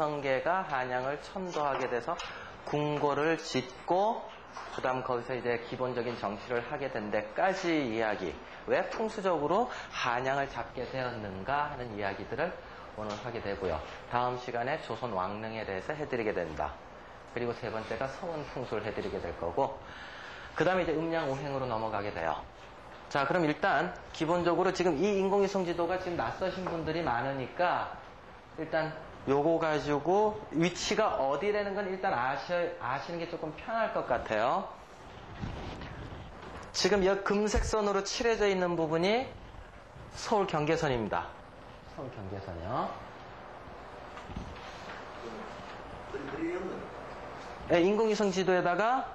이성계가 한양을 천도하게 돼서 궁궐을 짓고 그 다음 거기서 이제 기본적인 정치를 하게 된 데까지 이야기, 왜 풍수적으로 한양을 잡게 되었는가 하는 이야기들을 오늘 하게 되고요. 다음 시간에 조선 왕릉에 대해서 해드리게 된다. 그리고 세 번째가 서원 풍수를 해드리게 될 거고, 그 다음에 이제 음양오행으로 넘어가게 돼요. 자, 그럼 일단 기본적으로 지금 이 인공위성 지도가 지금 낯서신 분들이 많으니까 일단 요거 가지고 위치가 어디라는 건 일단 아시는 게 조금 편할 것 같아요. 지금 이 금색 선으로 칠해져 있는 부분이 서울 경계선입니다. 서울 경계선이요. 네, 인공위성 지도에다가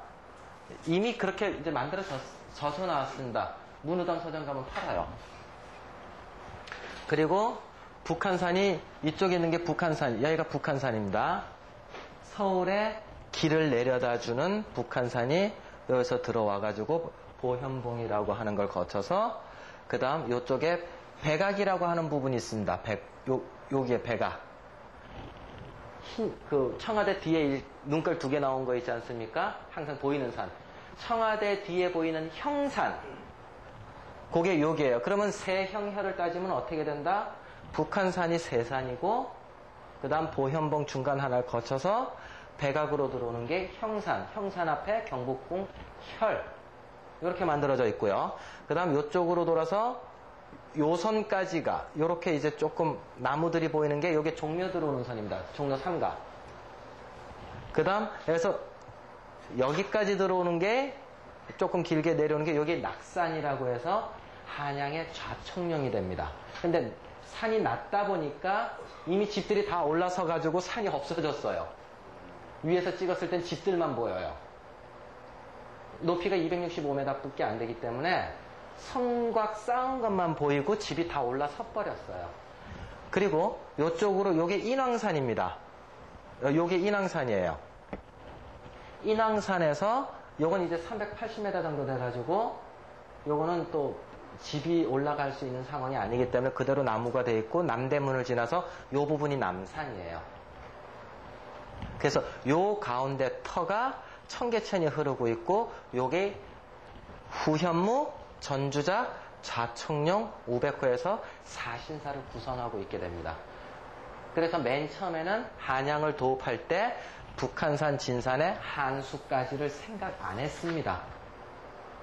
이미 그렇게 이제 젖어 나왔습니다. 문우당 서점 가면 팔아요. 그리고 북한산이 이쪽에 있는 게 북한산, 여기가 북한산입니다. 서울에 길을 내려다주는 북한산이 여기서 들어와가지고 보현봉이라고 하는 걸 거쳐서 그 다음 이쪽에 백악이라고 하는 부분이 있습니다. 여기에 백악. 그 청와대 뒤에 눈깔 2개 나온 거 있지 않습니까? 항상 보이는 산. 청와대 뒤에 보이는 형산. 그게 여기에요. 그러면 세 형혈을 따지면 어떻게 된다? 북한산이 세 산이고 그 다음 보현봉 중간 하나를 거쳐서 백악으로 들어오는 게 형산. 형산 앞에 경복궁 혈. 이렇게 만들어져 있고요. 그 다음 이쪽으로 돌아서 요선까지가 이렇게 이제 조금 나무들이 보이는 게 여기 종묘 들어오는 선입니다. 종로 3가. 그 다음 여기서 여기까지 들어오는 게 조금 길게 내려오는 게 여기 낙산이라고 해서 한양의 좌청령이 됩니다. 근데 산이 낮다 보니까 이미 집들이 다 올라서 가지고 산이 없어졌어요. 위에서 찍었을 땐 집들만 보여요. 높이가 265m밖에 안 되기 때문에 성곽 쌓은 것만 보이고 집이 다 올라서 버렸어요. 그리고 이쪽으로 요게 인왕산입니다. 요게 인왕산이에요. 인왕산에서 요건 이제 380m 정도 돼가지고 요거는 또 집이 올라갈 수 있는 상황이 아니기 때문에 그대로 나무가 돼 있고 남대문을 지나서 요 부분이 남산이에요. 그래서 요 가운데 터가 청계천이 흐르고 있고 요게 후현무, 전주자, 좌청룡, 우백호에서 사신사를 구성하고 있게 됩니다. 그래서 맨 처음에는 한양을 도읍할 때 북한산 진산에 한수까지를 생각 안 했습니다.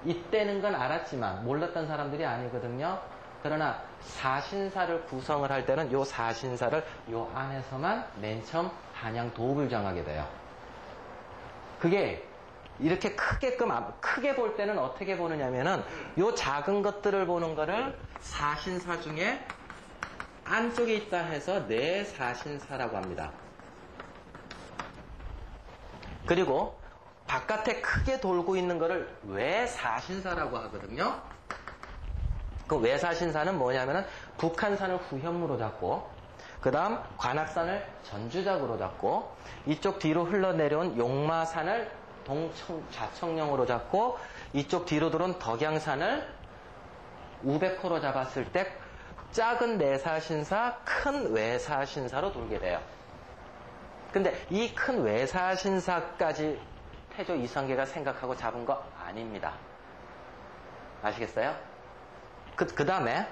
이때는 건 알았지만 몰랐던 사람들이 아니거든요. 그러나 사신사를 구성을 할 때는 요 사신사를 요 안에서만 맨 처음 한양 도읍을 정하게 돼요. 그게 이렇게 크게 볼 때는 어떻게 보느냐면은 요 작은 것들을 보는 거를 사신사 중에 안쪽에 있다 해서 내사신사라고 합니다. 그리고 바깥에 크게 돌고 있는 거를 외사신사라고 하거든요. 그 외사신사는 뭐냐면은 북한산을 후현무로 잡고 그 다음 관악산을 전주작으로 잡고 이쪽 뒤로 흘러내려온 용마산을 좌청령으로 잡고 이쪽 뒤로 들어온 덕양산을 우백호로 잡았을 때 작은 내사신사, 큰 외사신사로 돌게 돼요. 근데 이 큰 외사신사까지 태조 이성계가 생각하고 잡은 거 아닙니다. 아시겠어요? 그 다음에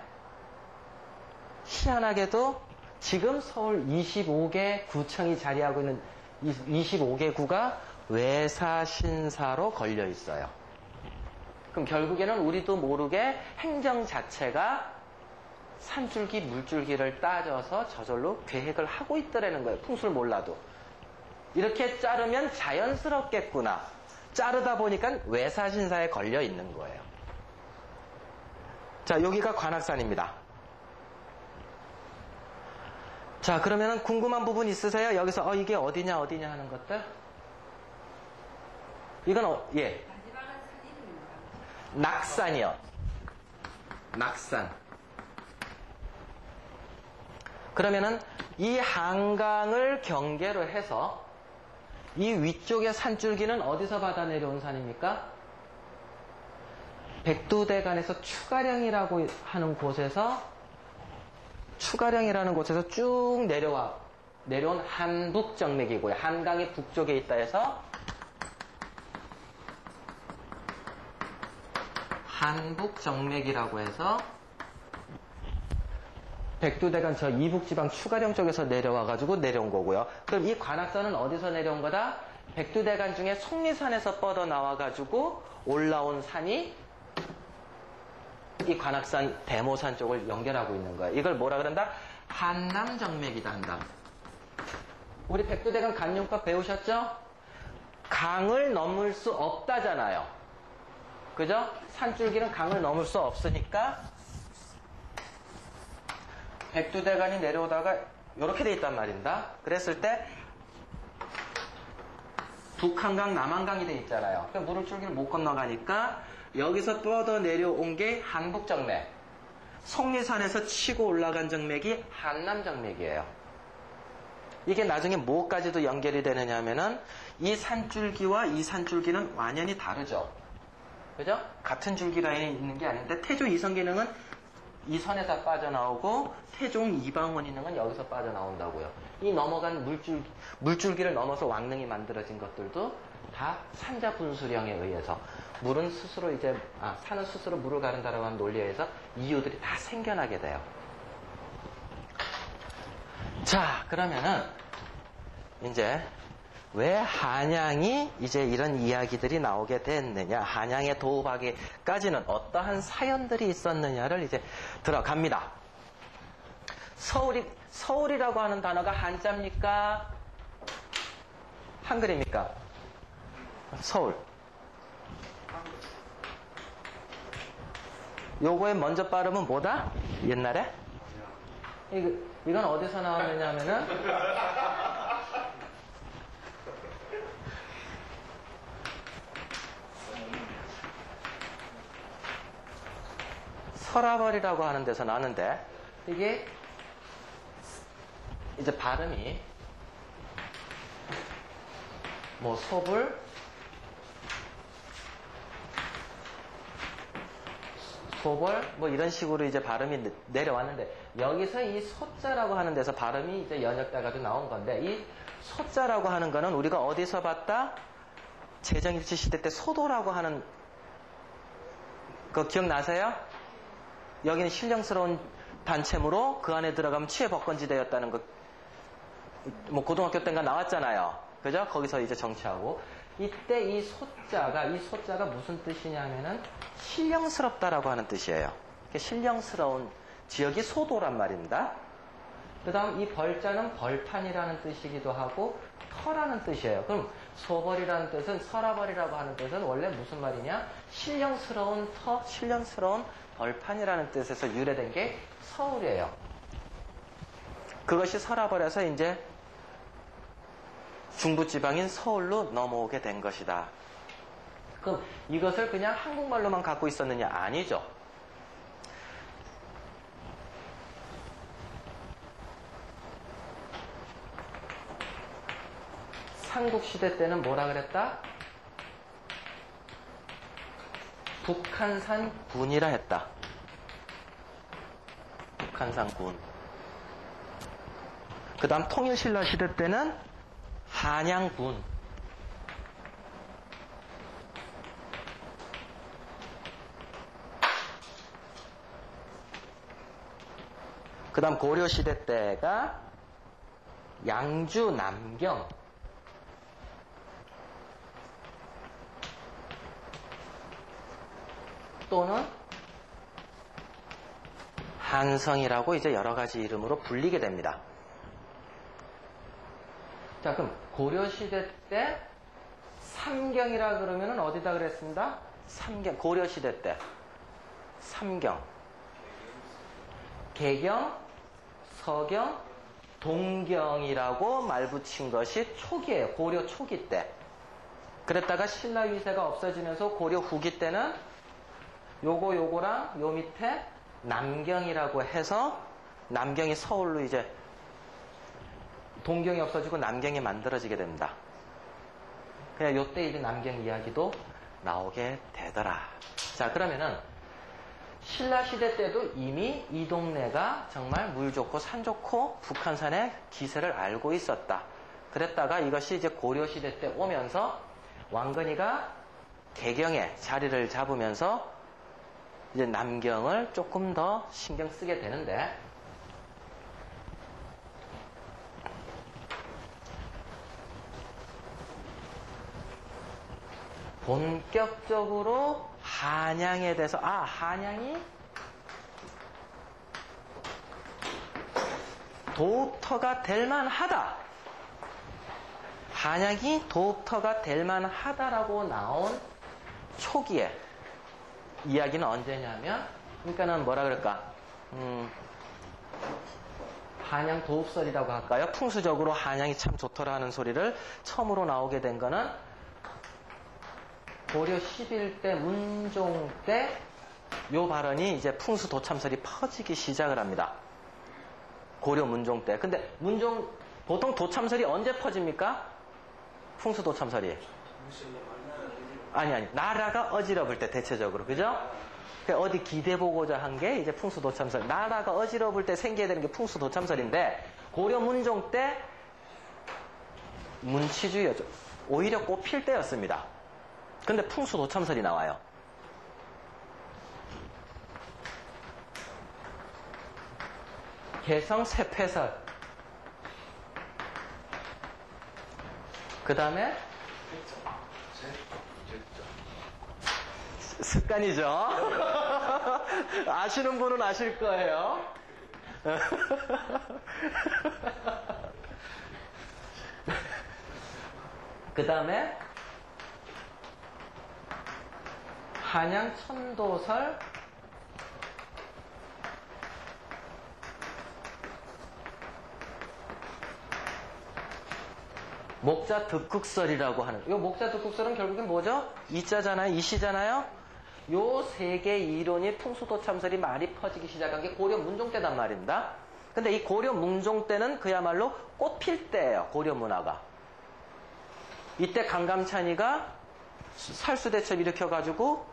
희한하게도 지금 서울 25개 구청이 자리하고 있는 25개 구가 외사신사로 걸려 있어요. 그럼 결국에는 우리도 모르게 행정 자체가 산줄기, 물줄기를 따져서 저절로 계획을 하고 있더라는 거예요. 풍수를 몰라도. 이렇게 자르면 자연스럽겠구나. 자르다 보니까 외사신사에 걸려 있는 거예요. 자, 여기가 관악산입니다. 자, 그러면은 궁금한 부분 있으세요? 여기서 이게 어디냐 하는 것들? 이건 예. 낙산이요. 낙산. 그러면은 이 한강을 경계로 해서 이 위쪽의 산줄기는 어디서 받아 내려온 산입니까? 백두대간에서 추가령이라고 하는 곳에서 쭉 내려와 내려온 한북정맥이고요. 한강이 북쪽에 있다 해서 한북정맥이라고 해서 백두대간 저 이북지방 추가령 쪽에서 내려와가지고 내려온 거고요. 그럼 이 관악산은 어디서 내려온 거다? 백두대간 중에 속리산에서 뻗어 나와가지고 올라온 산이 이 관악산 대모산 쪽을 연결하고 있는 거예요. 이걸 뭐라 그런다? 한남정맥이다 한다. 우리 백두대간 간용법 배우셨죠? 강을 넘을 수 없다잖아요. 그죠? 산줄기는 강을 넘을 수 없으니까 백두대간이 내려오다가 이렇게 돼 있단 말입니다. 그랬을 때 북한강, 남한강이 돼 있잖아요. 그러니까 물을 줄기를 못 건너가니까 여기서 뻗어 내려온 게 한북정맥. 속리산에서 치고 올라간 정맥이 한남정맥이에요. 이게 나중에 뭐까지도 연결이 되느냐 하면은 이 산줄기와 이 산줄기는 완전히 다르죠. 그죠? 같은 줄기 라인에 있는 게 아닌데 태조 이성기능은 이 선에서 빠져나오고 태종 이방원이능은 여기서 빠져나온다고요. 이 넘어간 물줄기를 넘어서 왕릉이 만들어진 것들도 다 산자 분수령에 의해서 물은 스스로 이제 산은 스스로 물을 가른다라고 하는 논리에 의해서 이유들이 다 생겨나게 돼요. 자, 그러면은 이제 왜 한양이 이제 이런 이야기들이 나오게 됐느냐, 한양에 도읍하기까지는 어떠한 사연들이 있었느냐를 이제 들어갑니다. 서울이라고 하는 단어가 한자입니까? 한글입니까? 서울. 요거의 먼저 발음은 뭐다? 옛날에? 이건 어디서 나왔느냐 하면은 서라벌이라고 하는 데서 나왔는데 이게 이제 발음이 뭐 소불, 소벌 뭐 이런 식으로 이제 발음이 내려왔는데 여기서 이 소자라고 하는 데서 발음이 이제 연역돼가지고 나온 건데 이 소자라고 하는 거는 우리가 어디서 봤다? 제정일치 시대 때 소도라고 하는 거 기억나세요? 여기는 신령스러운 단체무로 그 안에 들어가면 취해법권지대였다는 거 뭐 고등학교 때인가 나왔잖아요. 그죠? 거기서 이제 정치하고 이때 이 소자가 무슨 뜻이냐면은 신령스럽다라고 하는 뜻이에요. 신령스러운 지역이 소도란 말입니다. 그 다음 이 벌자는 벌판이라는 뜻이기도 하고 터라는 뜻이에요. 그럼 소벌이라는 뜻은 서라벌이라고 하는 뜻은 원래 무슨 말이냐? 신령스러운 터, 신령스러운 벌판이라는 뜻에서 유래된 게 서울이에요. 그것이 서라벌에서 이제 중부지방인 서울로 넘어오게 된 것이다. 그럼 이것을 그냥 한국말로만 갖고 있었느냐? 아니죠. 삼국시대 때는 뭐라 그랬다? 북한산 군이라 했다. 북한산 군. 그 다음 통일신라 시대 때는 한양군. 그 다음 고려시대 때가 양주 남경. 또는 한성이라고 이제 여러 가지 이름으로 불리게 됩니다. 자, 그럼 고려시대 때 삼경이라 그러면은 어디다 그랬습니다? 삼경. 고려시대 때 삼경. 개경, 서경, 동경이라고 말 붙인 것이 초기예요. 고려 초기 때. 그랬다가 신라 위세가 없어지면서 고려 후기 때는 요거랑 요 밑에 남경이라고 해서 남경이 서울로 이제 동경이 없어지고 남경이 만들어지게 됩니다. 그냥 요때 이제 남경 이야기도 나오게 되더라. 자, 그러면은 신라시대 때도 이미 이 동네가 정말 물 좋고 산 좋고 북한산의 기세를 알고 있었다. 그랬다가 이것이 이제 고려시대 때 오면서 왕건이가 개경에 자리를 잡으면서 이제 남경을 조금 더 신경 쓰게 되는데, 본격적으로 한양에 대해서, 한양이 도읍터가 될 만하다. 한양이 도읍터가 될 만하다라고 나온 초기에 이야기는 언제냐면, 그러니까는 뭐라 그럴까, 한양 도읍설이라고 할까요? 풍수적으로 한양이 참 좋더라는 소리를 처음으로 나오게 된 거는 고려 11대 문종 때 요 발언이 이제 풍수 도참설이 퍼지기 시작을 합니다. 고려 문종 때. 근데 문종, 보통 도참설이 언제 퍼집니까? 풍수 도참설이. 아니. 나라가 어지럽을 때 대체적으로. 그죠? 어디 기대 보고자 한 게 이제 풍수 도참설. 나라가 어지럽을 때 생겨야 되는 게 풍수 도참설인데, 고려 문종 때 문치주의였죠. 오히려 꽃필 때였습니다. 근데 풍수 도참설이 나와요. 개성 세패설. 그 다음에 습관이죠. 아시는 분은 아실 거예요. 그 다음에 한양 천도설. 목자 득국설이라고 하는, 이 목자 득국설은 결국엔 뭐죠? 이자잖아요, 이시잖아요. 요 세 개 이론이 풍수도참설이 많이 퍼지기 시작한 게 고려 문종 때단 말입니다. 근데 이 고려 문종 때는 그야말로 꽃필 때예요, 고려 문화가. 이때 강감찬이가 살수대첩 일으켜가지고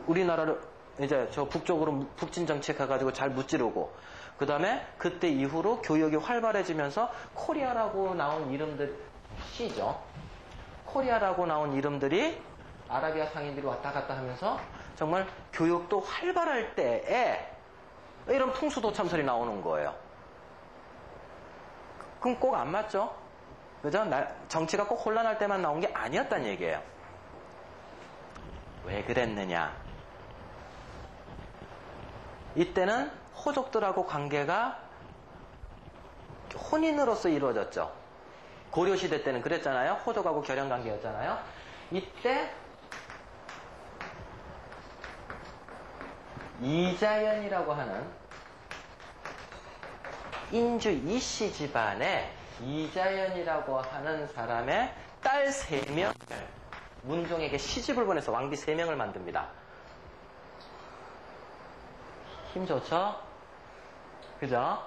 우리나라를 이제 저 북쪽으로 북진 정책해가지고 잘 무찌르고, 그 다음에 그때 이후로 교역이 활발해지면서 코리아라고 나온 이름들, 시죠. 코리아라고 나온 이름들이 아라비아 상인들이 왔다 갔다 하면서 정말 교역도 활발할 때에 이런 풍수도참설이 나오는 거예요. 그럼 꼭 안 맞죠? 그죠? 정치가 꼭 혼란할 때만 나온 게 아니었다는 얘기예요. 왜 그랬느냐? 이때는 호족들하고 관계가 혼인으로서 이루어졌죠. 고려시대 때는 그랬잖아요. 호족하고 결연관계였잖아요. 이때 이자연이라고 하는 인주 이씨 집안에 이자연이라고 하는 사람의 딸 3명을 문종에게 시집을 보내서 왕비 3명을 만듭니다. 힘 좋죠? 그죠?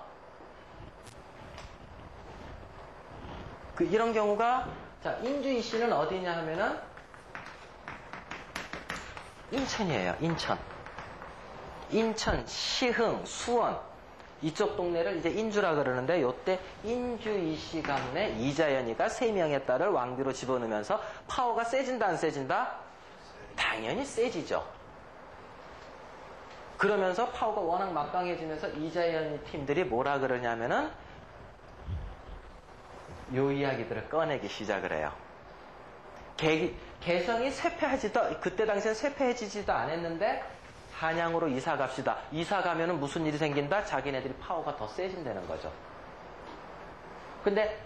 이런 경우가, 자, 인주 이씨는 어디냐 하면은 인천이에요. 인천, 시흥, 수원 이쪽 동네를 이제 인주라 그러는데, 요때 인주 이씨 가문에 이자연이가 3명의 딸을 왕비로 집어넣으면서 파워가 세진다 안 세진다? 당연히 세지죠. 그러면서 파워가 워낙 막강해지면서 이자연 팀들이 뭐라 그러냐면은 요 이야기들을 꺼내기 시작을 해요. 개성이 쇠폐하지도, 그때 당시엔 쇠폐해지지도 않았는데 한양으로 이사 갑시다. 이사 가면은 무슨 일이 생긴다? 자기네들이 파워가 더 세진다는 거죠. 근데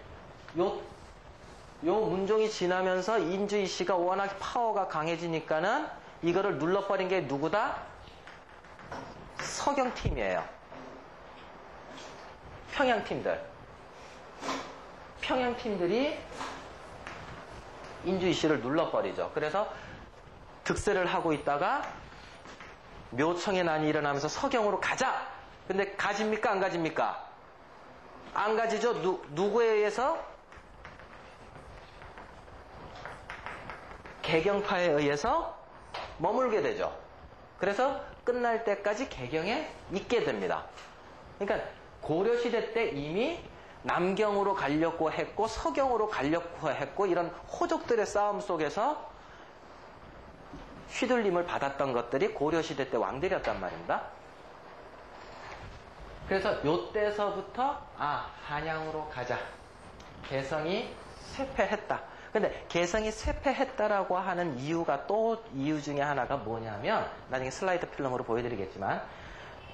요 문종이 지나면서 인주이 씨가 워낙 파워가 강해지니까는 이거를 눌러버린 게 누구다? 서경팀이에요. 평양팀들이 인주이 씨를 눌러버리죠. 그래서 득세를 하고 있다가 묘청의 난이 일어나면서 서경으로 가자! 근데 가집니까? 안 가집니까? 안 가지죠? 누구에 의해서? 개경파에 의해서 머물게 되죠. 그래서 끝날 때까지 개경에 있게 됩니다. 그러니까 고려시대 때 이미 남경으로 가려고 했고 서경으로 가려고 했고 이런 호족들의 싸움 속에서 휘둘림을 받았던 것들이 고려시대 때 왕들이었단 말입니다. 그래서 요때서부터 한양으로 가자. 개성이 쇠패했다. 근데 개성이 쇠패했다라고 하는 이유가 또 이유 중에 하나가 뭐냐면 나중에 슬라이드 필름으로 보여드리겠지만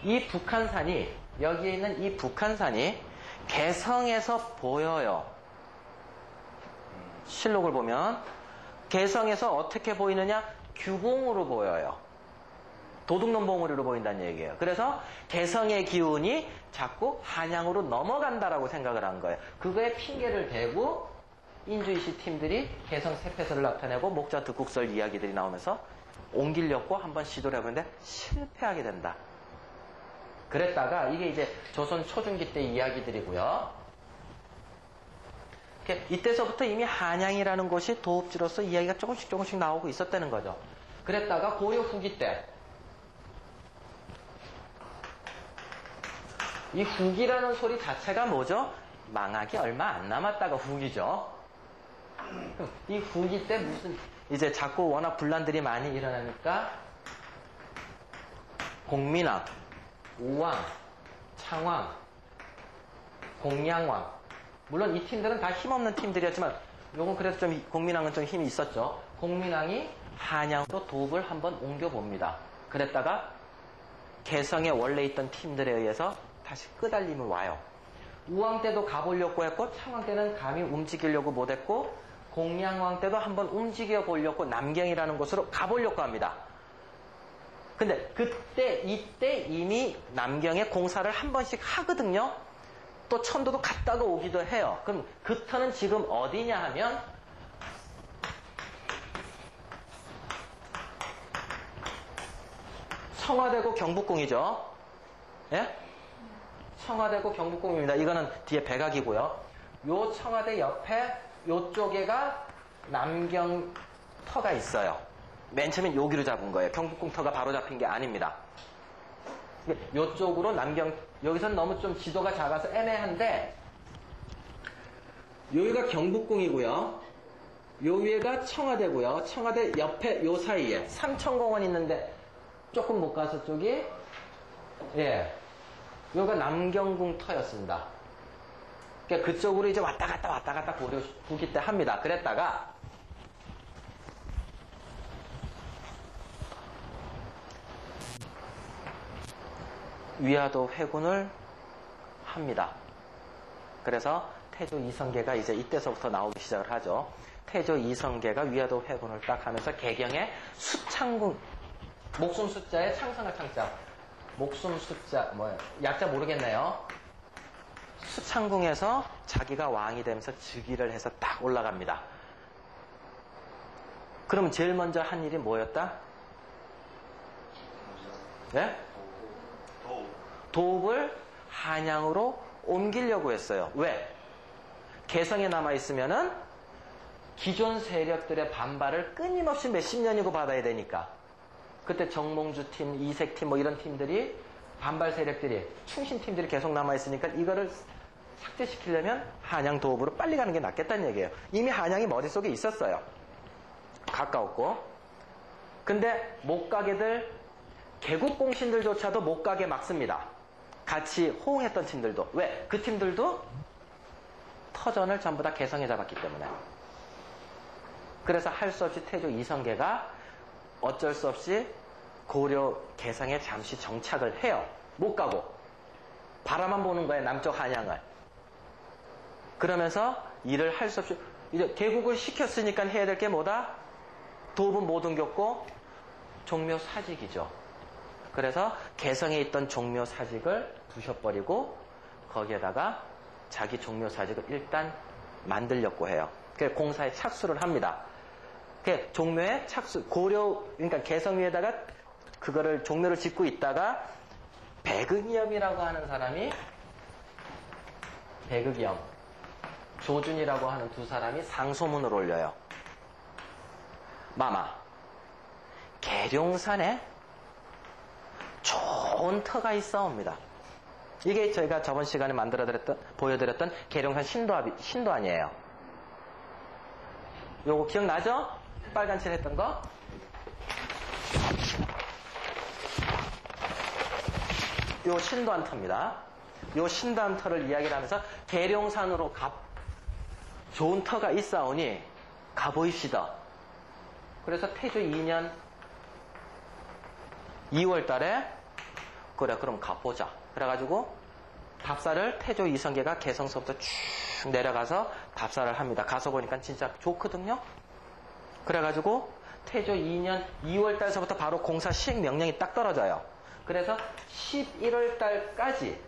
이 북한산이 여기에 있는 이 북한산이 개성에서 보여요. 실록을 보면 개성에서 어떻게 보이느냐? 규봉으로 보여요. 도둑놈 봉우리로 보인다는 얘기예요. 그래서 개성의 기운이 자꾸 한양으로 넘어간다라고 생각을 한 거예요. 그거에 핑계를 대고 인주이시 팀들이 개성 세패설을 나타내고 목자 득국설 이야기들이 나오면서 옮기려고 한번 시도를 해보는데 실패하게 된다. 그랬다가 이게 이제 조선 초중기 때 이야기들이고요. 이때서부터 이미 한양이라는 곳이 도읍지로서 이야기가 조금씩 나오고 있었다는 거죠. 그랬다가 고려 후기 때 이 후기라는 소리 자체가 뭐죠? 망하기 얼마 안 남았다가 후기죠. 이 후기 때 무슨 이제 자꾸 워낙 분란들이 많이 일어나니까 공민왕, 우왕, 창왕, 공양왕 물론 이 팀들은 다 힘없는 팀들이었지만 요건 그래도 좀 공민왕은 좀 힘이 있었죠. 공민왕이 한양으로 도읍을 한번 옮겨봅니다. 그랬다가 개성에 원래 있던 팀들에 의해서 다시 끄달림을 와요. 우왕 때도 가보려고 했고 창왕 때는 감히 움직이려고 못했고 공양왕 때도 한번 움직여 보려고 남경이라는 곳으로 가보려고 합니다. 근데 이때 이미 남경에 공사를 한 번씩 하거든요. 또 천도도 갔다가 오기도 해요. 그럼 그 터는 지금 어디냐 하면 청와대고 경복궁이죠. 예? 청와대고 경복궁입니다. 이거는 뒤에 백악이고요. 요 청와대 옆에 요쪽에가 남경터가 있어요. 맨 처음엔 여기로 잡은 거예요. 경복궁터가 바로 잡힌 게 아닙니다. 요쪽으로 여기선 너무 좀 지도가 작아서 애매한데 여기가 경복궁이고요. 요 위에가 청와대고요. 청와대 옆에 요 사이에 삼천공원 있는데 조금 못 가서 쪽이 여기가 남경궁터였습니다. 그러니까 그쪽으로 이제 왔다 갔다 고려 후기 때 합니다. 그랬다가 위화도 회군을 합니다. 그래서 태조 이성계가 이제 이때서부터 나오기 시작을 하죠. 태조 이성계가 위화도 회군을 딱 하면서 개경에 수창궁, 목숨 숫자에 창성할 창자, 목숨 숫자, 약자 모르겠네요. 수창궁에서 자기가 왕이 되면서 즉위를 해서 딱 올라갑니다. 그럼 제일 먼저 한 일이 뭐였다? 네? 도읍을 한양으로 옮기려고 했어요. 왜? 개성에 남아있으면은 기존 세력들의 반발을 끊임없이 몇십 년이고 받아야 되니까. 그때 정몽주 팀, 이색 팀 이런 팀들이 반발 세력들이 충신 팀들이 계속 남아있으니까 이거를 삭제시키려면 한양 도읍으로 빨리 가는 게 낫겠다는 얘기예요. 이미 한양이 머릿속에 있었어요. 가까웠고. 근데 못 가게들 개국공신들조차도 못 가게 막습니다. 같이 호응했던 팀들도. 왜? 그 팀들도 터전을 전부 다 개성에 잡았기 때문에. 그래서 할 수 없이 태조 이성계가 어쩔 수 없이 고려 개성에 잠시 정착을 해요. 못 가고. 바라만 보는 거예요. 남쪽 한양을. 그러면서 일을 할 수 없이 이제 개국을 시켰으니까 해야 될 게 뭐다? 도읍은 못 옮겼고 종묘 사직이죠. 그래서 개성에 있던 종묘 사직을 부셔버리고 거기에다가 자기 종묘 사직을 일단 만들려고 해요. 그래서 공사에 착수를 합니다. 종묘에 착수, 그러니까 개성 위에다가 그거를 종묘를 짓고 있다가 백의염이라고 하는 사람이 백의염, 조준이라고 하는 두 사람이 상소문을 올려요. 마마, 계룡산에 좋은 터가 있어옵니다. 이게 저희가 저번 시간에 보여드렸던 계룡산 신도안이에요. 요거 기억나죠? 빨간 칠 했던 거? 요 신도안 터입니다. 요 신도안 터를 이야기를 하면서 계룡산으로 좋은 터가 있사오니 가보입시다. 그래서 태조 2년 2월 달에 그래 그럼 가보자. 그래가지고 답사를 태조 이성계가 개성서부터 쭉 내려가서 답사를 합니다. 가서 보니까 진짜 좋거든요. 그래가지고 태조 2년 2월 달서부터 바로 공사 시행 명령이 딱 떨어져요. 그래서 11월 달까지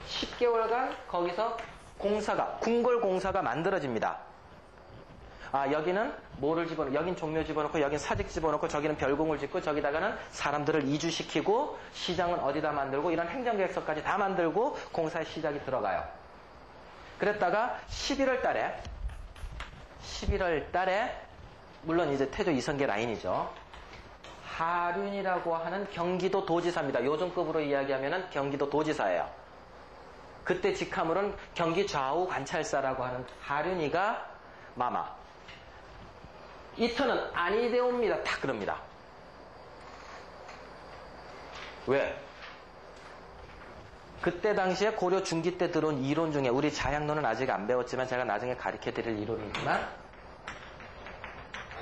10개월간 거기서 궁궐 공사가 만들어집니다. 여기는 뭐를 집어넣고, 여긴 종묘 집어넣고, 여긴 사직 집어넣고, 저기는 별궁을 짓고, 저기다가는 사람들을 이주시키고, 시장은 어디다 만들고, 이런 행정계획서까지 다 만들고, 공사의 시작이 들어가요. 그랬다가 11월 달에, 물론 이제 태조 이성계 라인이죠. 하륜이라고 하는 경기도 도지사입니다. 요즘급으로 이야기하면 경기도 도지사예요. 그때 직함으로는 경기 좌우 관찰사라고 하는 하륜이가 마마. 이 터는 아니 되옵니다. 딱 그럽니다. 왜? 그때 당시에 고려 중기 때 들어온 이론 중에 우리 자양론은 아직 안 배웠지만 제가 나중에 가르쳐 드릴 이론이지만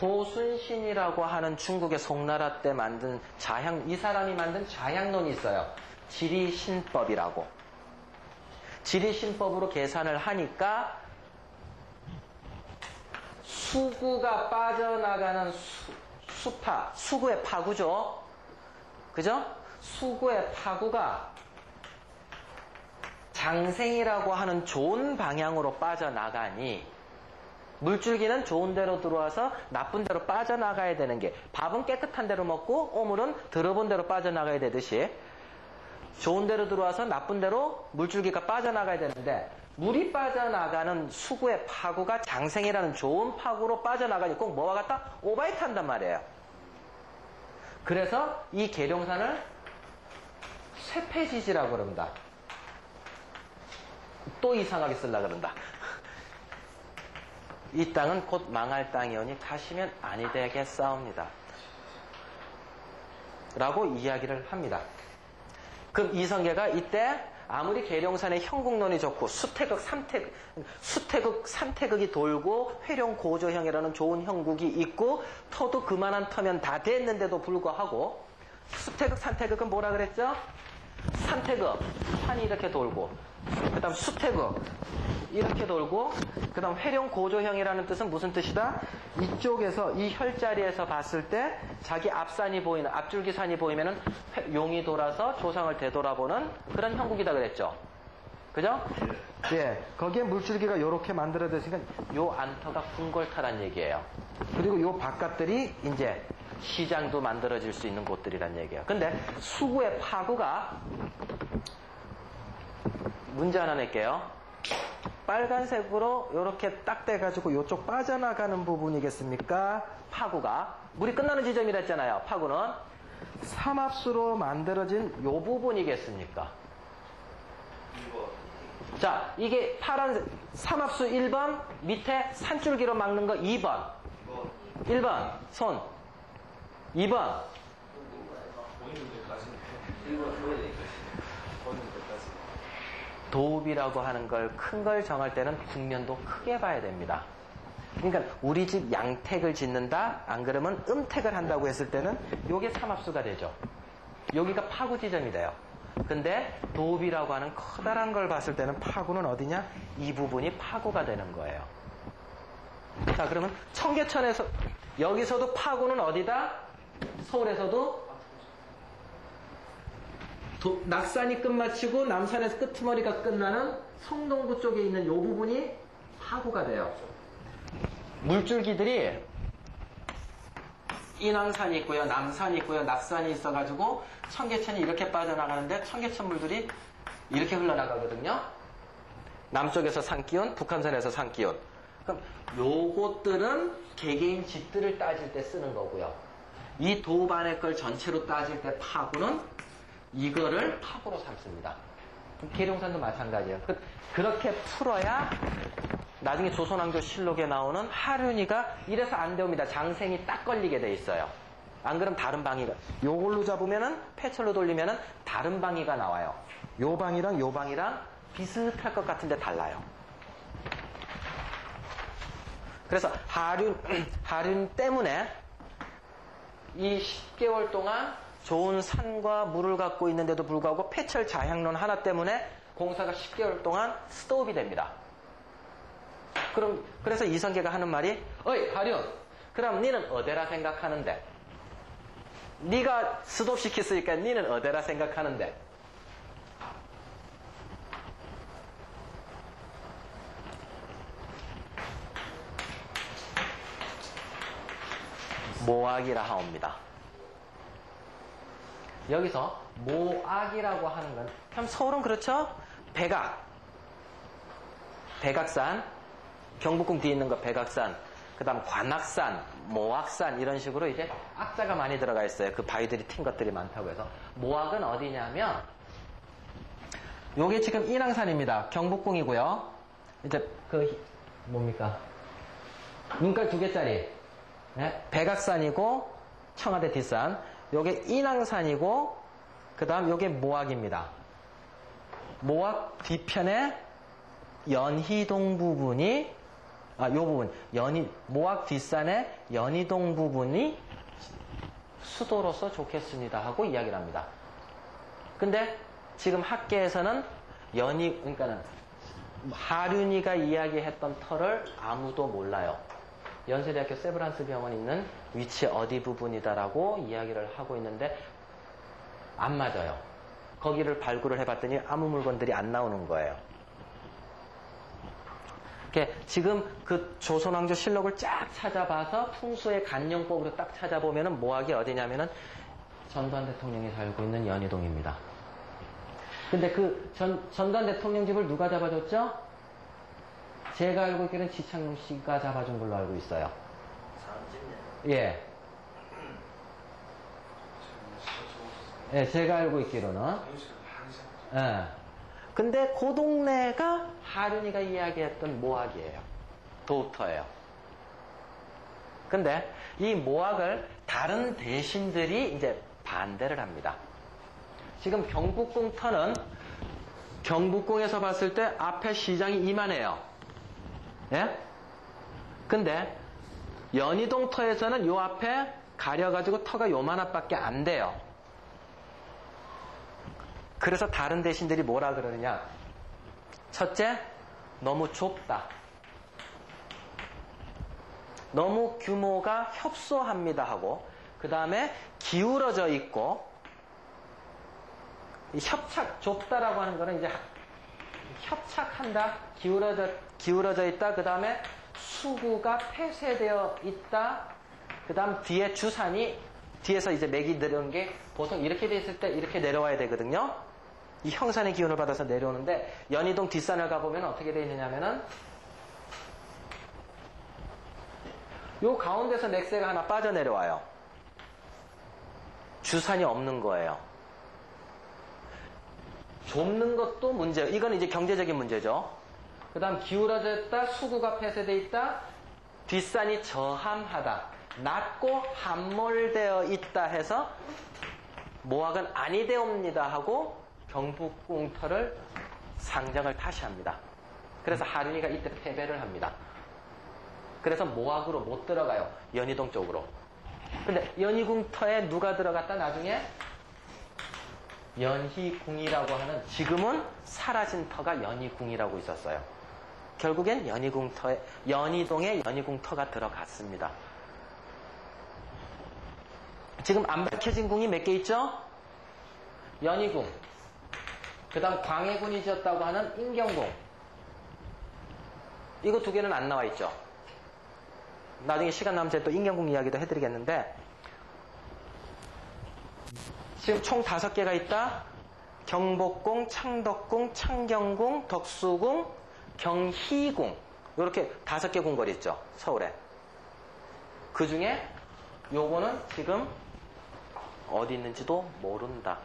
고순신이라고 하는 중국의 송나라 때 만든 이 사람이 만든 자양론이 있어요. 지리신법이라고. 지리신법으로 계산을 하니까 수구가 빠져나가는 수구의 파구죠. 그죠? 수구의 파구가 장생이라고 하는 좋은 방향으로 빠져나가니 물줄기는 좋은 데로 들어와서 나쁜 데로 빠져나가야 되는 게 밥은 깨끗한 데로 먹고 오물은 더러운 데로 빠져나가야 되듯이 좋은 데로 들어와서 나쁜 데로 물줄기가 빠져나가야 되는데 물이 빠져나가는 수구의 파구가 장생이라는 좋은 파구로 빠져나가니 꼭 뭐와 같다? 오바이트 한단 말이에요. 그래서 이 계룡산을 쇠폐지지라고 그럽니다. 또 이상하게 쓰려고 그런다. 이 땅은 곧 망할 땅이오니 가시면 아니 되겠사옵니다. 라고 이야기를 합니다. 그럼 이성계가 이때 아무리 계룡산의 형국론이 좋고 수태극, 삼태극이 돌고 회룡 고조형이라는 좋은 형국이 있고 터도 그만한 터면 다 됐는데도 불구하고 수태극, 삼태극은 뭐라 그랬죠? 삼태극, 산이 이렇게 돌고 그 다음 수태극 이렇게 돌고 그 다음 회룡 고조형이라는 뜻은 무슨 뜻이다? 이쪽에서 이 혈자리에서 봤을 때 자기 앞산이 보이는 앞줄기산이 보이면은 용이 돌아서 조상을 되돌아보는 그런 형국이다 그랬죠. 그죠? 예. 거기에 물줄기가 이렇게 만들어졌으니까 요 안터가 궁궐터란 얘기예요. 그리고 요 바깥들이 이제 시장도 만들어질 수 있는 곳들이란 얘기예요. 근데 수구의 파구가 문제 하나 낼게요. 빨간색으로 이렇게 딱 돼가지고 이쪽 빠져나가는 부분이겠습니까? 파구가. 물이 끝나는 지점이라 했잖아요. 파구는. 삼합수로 만들어진 이 부분이겠습니까? 자, 이게 파란색 삼합수 1번 밑에 산줄기로 막는 거 2번. 1번 손. 2번. 도읍이라고 하는 걸 큰 걸 정할 때는 국면도 크게 봐야 됩니다. 그러니까 우리 집 양택을 짓는다? 안 그러면 음택을 한다고 했을 때는 요게 삼합수가 되죠. 여기가 파구 지점이 돼요. 근데 도읍이라고 하는 커다란 걸 봤을 때는 파구는 어디냐? 이 부분이 파구가 되는 거예요. 자, 그러면 청계천에서 여기서도 파구는 어디다? 서울에서도 낙산이 끝마치고 남산에서 끄트머리가 끝나는 성동구 쪽에 있는 이 부분이 파구가 돼요. 물줄기들이 인왕산이 있고요, 남산이 있고요, 낙산이 있어가지고 청계천이 이렇게 빠져나가는데 청계천 물들이 이렇게 흘러나가거든요. 남쪽에서 산기온, 북한산에서 산기온. 그럼 요것들은 개개인 집들을 따질 때 쓰는 거고요. 이 도반의 걸 전체로 따질 때 파구는 이거를 파구로 삼습니다. 계룡산도 마찬가지예요. 그렇게 풀어야 나중에 조선왕조실록에 나오는 하륜이가 이래서 안 되옵니다. 장생이 딱 걸리게 돼 있어요. 안 그럼 다른 방위가 요걸로 잡으면은 패철로 돌리면은 다른 방위가 나와요. 요 방이랑 요 방이랑 비슷할 것 같은데 달라요. 그래서 하륜 때문에 이 10개월 동안 좋은 산과 물을 갖고 있는데도 불구하고 패철 자향론 하나 때문에 공사가 10개월 동안 스톱이 됩니다. 그래서 이성계가 하는 말이 어이 하륜 그럼 니는 어디라 생각하는데? 니가 스톱시켰으니까 니는 어디라 생각하는데? 모악이라 하옵니다. 여기서 모악이라고 하는 건 참 서울은 그렇죠? 백악산 경북궁 뒤에 있는 거 백악산 그 다음 관악산, 모악산 이런 식으로 이제 악자가 많이 들어가 있어요. 그 바위들이 튄 것들이 많다고 해서 모악은 어디냐면 요게 지금 인왕산입니다. 경북궁이고요. 이제 뭡니까? 눈깔 2개짜리 네? 백악산이고 청와대 뒷산 요게 인왕산이고 그 다음 요게 모악입니다. 모악 뒤편에 연희동 부분이 요 부분 모악 뒷산의 연희동 부분이 수도로서 좋겠습니다 하고 이야기를 합니다. 근데 지금 학계에서는 그러니까는 하륜이가 이야기했던 터를 아무도 몰라요. 연세대학교 세브란스 병원 있는 위치 어디 부분이다라고 이야기를 하고 있는데 안 맞아요. 거기를 발굴을 해봤더니 아무 물건들이 안 나오는 거예요. 지금 그 조선왕조 실록을 쫙 찾아봐서 풍수의 간용법으로 딱 찾아보면은 모악이 어디냐면은 전두환 대통령이 살고 있는 연희동입니다. 근데 그 전두환 대통령 집을 누가 잡아줬죠? 제가 알고 있기로는 지창용 씨가 잡아준 걸로 알고 있어요. 예. 예, 제가 알고 있기로는. 예. 근데 그 동네가 하륜이가 이야기했던 모악이에요. 도읍터예요. 근데 이 모악을 다른 대신들이 이제 반대를 합니다. 지금 경북궁터는 경북궁에서 봤을 때 앞에 시장이 이만해요. 예? 근데 연희동 터에서는 요 앞에 가려가지고 터가 요만한밖에 안 돼요. 그래서 다른 대신들이 뭐라 그러느냐. 첫째, 너무 좁다. 너무 규모가 협소합니다 하고, 그 다음에 기울어져 있고, 좁다라고 하는 거는 이제 협착한다, 기울어져 있다, 그 다음에 수구가 폐쇄되어 있다, 그 다음 뒤에 주산이, 뒤에서 이제 맥이 내려오는 게 보통 이렇게 돼 있을 때 이렇게 내려와야 되거든요. 이 형산의 기운을 받아서 내려오는데 연희동 뒷산을 가보면 어떻게 되어 있느냐면은 요 가운데서 맥세가 하나 빠져내려와요. 주산이 없는 거예요. 좁는 것도 문제예요. 이건 이제 경제적인 문제죠. 그 다음 기울어져 있다, 수구가 폐쇄되어 있다, 뒷산이 저함하다, 낮고 함몰되어 있다 해서 모악은 아니 되옵니다 하고 경북궁터를 상정을 다시 합니다. 그래서 하륜이가 이때 패배를 합니다. 그래서 모악으로 못 들어가요. 연희동 쪽으로. 근데 연희궁터에 누가 들어갔다 나중에 연희궁이라고 하는 지금은 사라진 터가 연희궁이라고 있었어요. 결국엔 연희동에 연희궁터가 들어갔습니다. 지금 안 밝혀진 궁이 몇 개 있죠? 연희궁, 그 다음 광해군이 지었다고 하는 인경궁, 이거 두 개는 안 나와 있죠. 나중에 시간 남을 때 또 인경궁 이야기도 해드리겠는데 지금 총 5개가 있다. 경복궁, 창덕궁, 창경궁, 덕수궁, 경희궁, 이렇게 5개 궁궐이 있죠, 서울에. 그 중에 요거는 지금 어디 있는지도 모른다.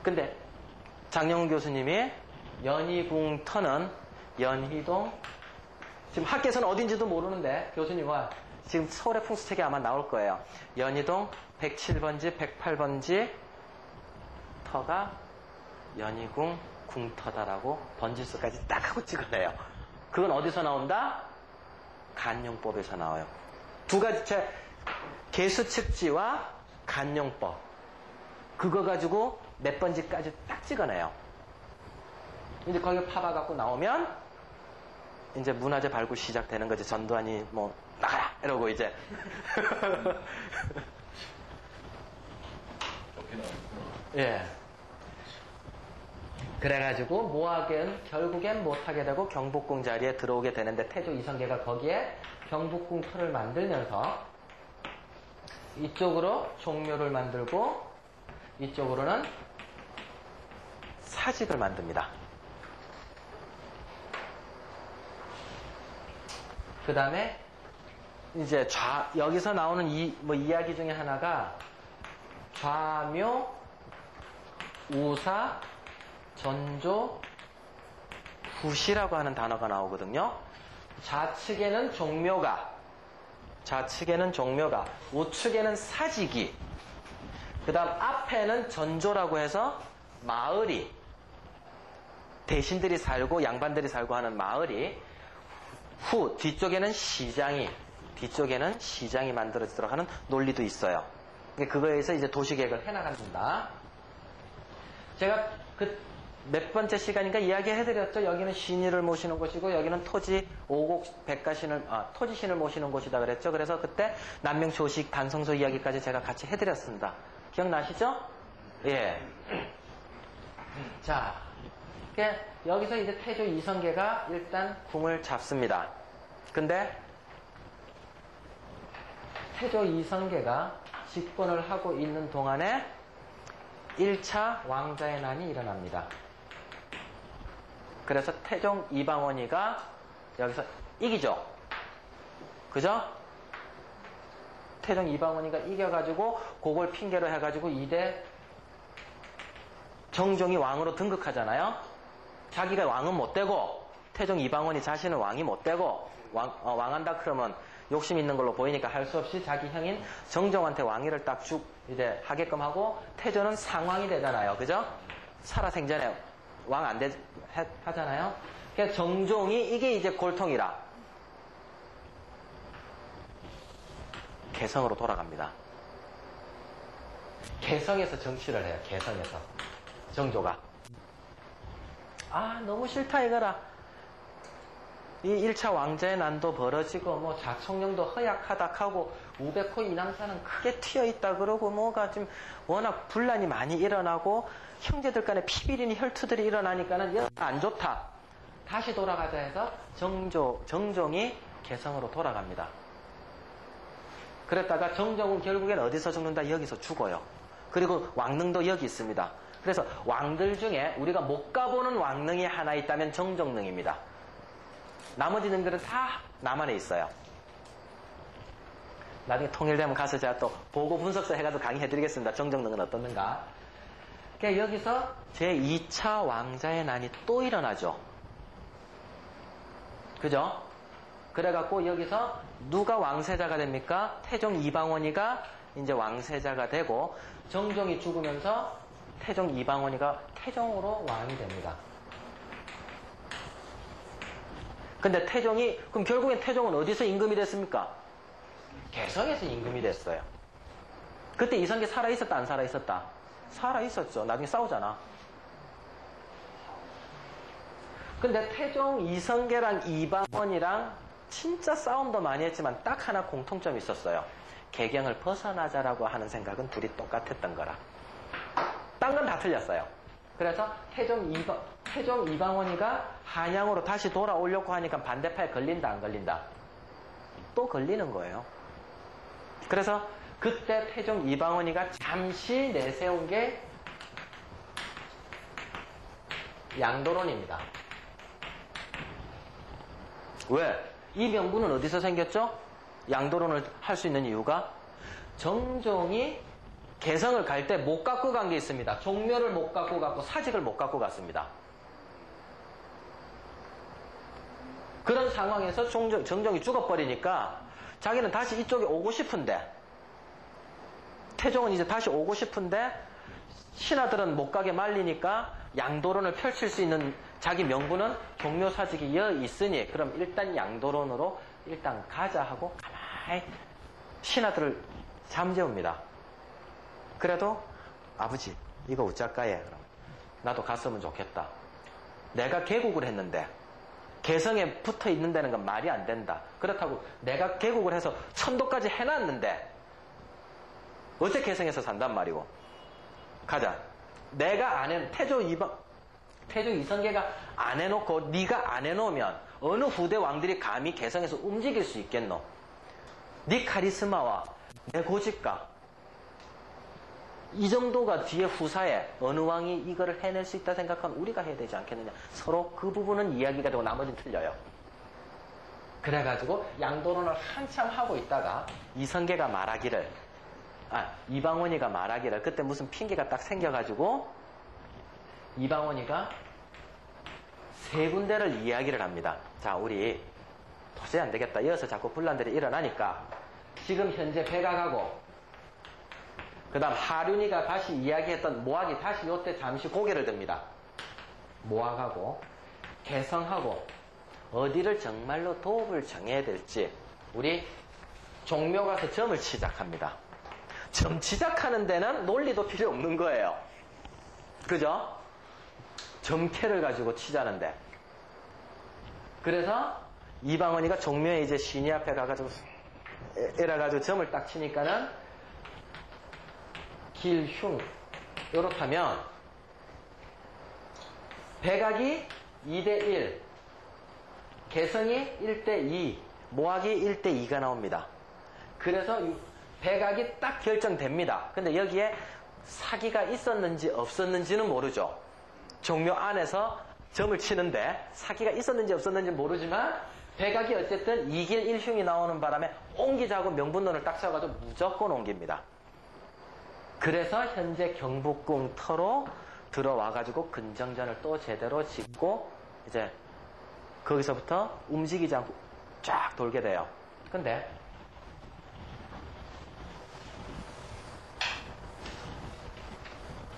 근데 장영훈 교수님이 연희궁터는 연희동, 지금 학교에서는 어딘지도 모르는데 교수님은 지금 서울의 풍수책에 아마 나올 거예요. 연희동 107번지 108번지 터가 연희궁 궁터다라고 번지수까지 딱 하고 찍어내요. 그건 어디서 나온다? 간용법에서 나와요. 두 가지 개수측지와 간용법, 그거 가지고 몇 번지까지 딱 찍어내요. 이제 거기 파봐갖고 나오면 이제 문화재 발굴 시작되는 거지. 전두환이 뭐 나가라 이러고 이제 예. 그래가지고 뭐하긴 결국엔 못하게 되고 경복궁 자리에 들어오게 되는데, 태조 이성계가 거기에 경복궁 터를 만들면서 이쪽으로 종묘를 만들고 이쪽으로는 사직을 만듭니다. 그 다음에 이제 여기서 나오는 이야기 중에 하나가 좌묘, 우사, 전조, 후시라고 하는 단어가 나오거든요. 좌측에는 종묘가, 우측에는 사직이, 그 다음 앞에는 전조라고 해서 마을이, 대신들이 살고 양반들이 살고 하는 마을이, 뒤쪽에는 시장이 만들어지도록 하는 논리도 있어요. 그거에 의해서 이제 도시계획을 해나간다. 제가 몇 번째 시간인가 이야기해드렸죠. 여기는 신의를 모시는 곳이고 여기는 토지 오곡 백가신을 토지신을 모시는 곳이다 그랬죠. 그래서 그때 남명조식 단성소 이야기까지 제가 같이 해드렸습니다. 기억나시죠? 예. 자, 여기서 이제 태조 이성계가 일단 궁을 잡습니다. 근데 태조 이성계가 집권을 하고 있는 동안에 1차 왕자의 난이 일어납니다. 그래서 태종 이방원이가 여기서 이기죠. 그죠? 태종 이방원이가 이겨가지고 그걸 핑계로 해가지고 이대 정종이 왕으로 등극하잖아요. 자기가 왕은 못 되고 태종 이방원이 자신은 왕이 못 되고 왕한다 그러면 욕심 있는 걸로 보이니까 할 수 없이 자기 형인 정종한테 왕위를 딱 쭉 이제 하게끔 하고, 태조는 상왕이 되잖아요. 그죠? 살아생전에 왕 안 하잖아요. 그러니까 정종이 이게 이제 골통이라 개성으로 돌아갑니다. 개성에서 정치를 해요. 개성에서. 정조가. 너무 싫다 이거라. 이 1차 왕자의 난도 벌어지고 뭐 자청령도 허약하다하고 우백호 인왕사는 크게 튀어있다 그러고 뭐가 좀 워낙 분란이 많이 일어나고 형제들 간에 피비린이 혈투들이 일어나니까는 안 좋다. 다시 돌아가자 해서 정종이 개성으로 돌아갑니다. 그랬다가 정종은 결국엔 어디서 죽는다? 여기서 죽어요. 그리고 왕릉도 여기 있습니다. 그래서 왕들 중에 우리가 못 가보는 왕릉이 하나 있다면 정종릉입니다. 나머지 능들은 다 남한에 있어요. 나중에 통일되면 가서 제가 또 보고 분석서 해가지고 강의해드리겠습니다. 정종릉은 어떻는가. 그러니까 여기서 제2차 왕자의 난이 또 일어나죠. 그죠? 그래갖고 여기서 누가 왕세자가 됩니까? 태종 이방원이가 이제 왕세자가 되고, 정종이 죽으면서 태종 이방원이가 태종으로 왕이 됩니다. 근데 그럼 결국엔 태종은 어디서 임금이 됐습니까? 개성에서 임금이 됐어요. 그때 이성계 살아있었다, 안 살아있었다? 살아있었죠. 나중에 싸우잖아. 근데 태종 이성계랑 이방원이랑 진짜 싸움도 많이 했지만 딱 하나 공통점이 있었어요. 개경을 벗어나자라고 하는 생각은 둘이 똑같았던 거라. 딴 건 다 틀렸어요. 그래서 태종 이방원이가 한양으로 다시 돌아오려고 하니까 반대파에 걸린다, 안 걸린다? 또 걸리는 거예요. 그래서 그때 태종 이방원이가 잠시 내세운 게 양도론입니다. 왜? 이 명분은 어디서 생겼죠? 양도론을 할 수 있는 이유가 정종이 개성을 갈 때 못 갖고 간 게 있습니다. 종묘를 못 갖고 갔고 사직을 못 갖고 갔습니다. 그런 상황에서 정종이 죽어버리니까 자기는 다시 이쪽에 오고 싶은데, 태종은 이제 다시 오고 싶은데 신하들은 못 가게 말리니까 양도론을 펼칠 수 있는 자기 명분은 종묘사직이 이어 있으니 그럼 일단 양도론으로 일단 가자 하고 가만히 신하들을 잠재웁니다. 그래도 아버지 이거 어쩔까예? 그럼 나도 갔으면 좋겠다. 내가 개국을 했는데 개성에 붙어 있는다는 건 말이 안 된다. 그렇다고 내가 개국을 해서 천도까지 해놨는데 어째 개성에서 산단 말이고. 가자. 내가 안 해, 태조 이성계가 안 해놓고 네가 안 해놓으면 어느 후대 왕들이 감히 개성에서 움직일 수 있겠노? 네 카리스마와 내 고집과 이 정도가 뒤에 후사에 어느 왕이 이거를 해낼 수 있다 생각하면 우리가 해야 되지 않겠느냐. 서로 그 부분은 이야기가 되고 나머지는 틀려요. 그래가지고 양도론을 한참 하고 있다가 이성계가 말하기를, 이방원이가 말하기를, 그때 무슨 핑계가 딱 생겨가지고 이방원이가 세 군데를 이야기를 합니다. 자, 우리 도저히 안 되겠다. 이어서 자꾸 분란들이 일어나니까 지금 현재 백악하고 그 다음 하륜이가 다시 이야기했던 모학이 다시 요때 잠시 고개를 듭니다. 모학하고 개성하고 어디를 정말로 도읍을 정해야 될지 우리 종묘 가서 점을 치작합니다. 점 치작하는 데는 논리도 필요 없는 거예요. 그죠? 점캐를 가지고 치자는데. 그래서 이방원이가 종묘에 이제 신이 앞에 가가지고 이래가지고 점을 딱 치니까는 길흉 요렇다면 백악이 2대1, 개성이 1대2, 모학이 1대2가 나옵니다. 그래서 백악이 딱 결정됩니다. 근데 여기에 사기가 있었는지 없었는지는 모르죠. 종묘 안에서 점을 치는데 사기가 있었는지 없었는지 모르지만 백악이 어쨌든 2길 1흉이 나오는 바람에 옮기자고 명분론을 딱 세워가지고 무조건 옮깁니다. 그래서 현재 경복궁 터로 들어와가지고 근정전을 또 제대로 짓고 이제 거기서부터 움직이지 않고 쫙 돌게 돼요. 근데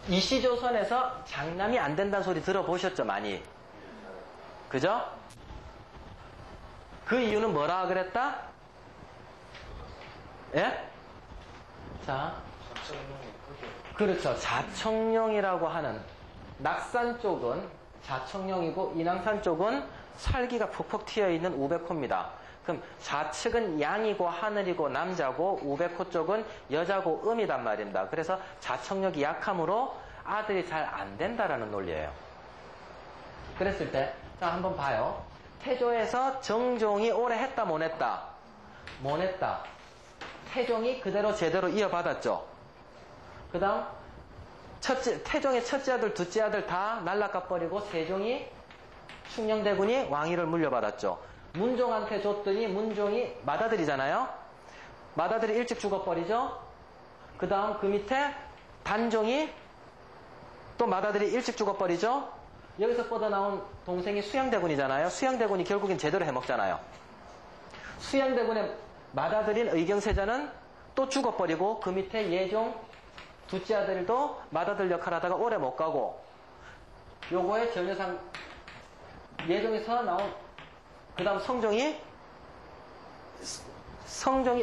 이시조선에서 장남이 안 된다는 소리 들어보셨죠? 많이. 그죠? 그 이유는 뭐라 그랬다? 예? 자, 그렇죠. 자청룡이라고 하는 낙산 쪽은 자청룡이고 인왕산 쪽은 살기가 푹푹 튀어있는 우백호입니다. 그럼 좌측은 양이고 하늘이고 남자고 우백호 쪽은 여자고 음이단 말입니다. 그래서 자청력이 약함으로 아들이 잘 안 된다라는 논리예요. 그랬을 때 자 한번 봐요. 태조에서 정종이 오래 했다 못 했다? 못 했다. 태종이 그대로 제대로 이어받았죠. 그 다음 태종의 첫째 아들 둘째 아들 다 날라가버리고 세종이 충녕대군이 왕위를 물려받았죠. 문종한테 줬더니 문종이 맏아들이잖아요. 맏아들이 일찍 죽어버리죠. 그 다음 그 밑에 단종이 또 맏아들이 일찍 죽어버리죠. 여기서 뻗어나온 동생이 수양대군이잖아요. 수양대군이 결국엔 제대로 해먹잖아요. 수양대군의 맏아들인 의경세자는 또 죽어버리고 그 밑에 예종 둘째 아들도 맏아들 역할 하다가 오래 못 가고 요거의 전여상 예종에서 나온 그 다음 성종이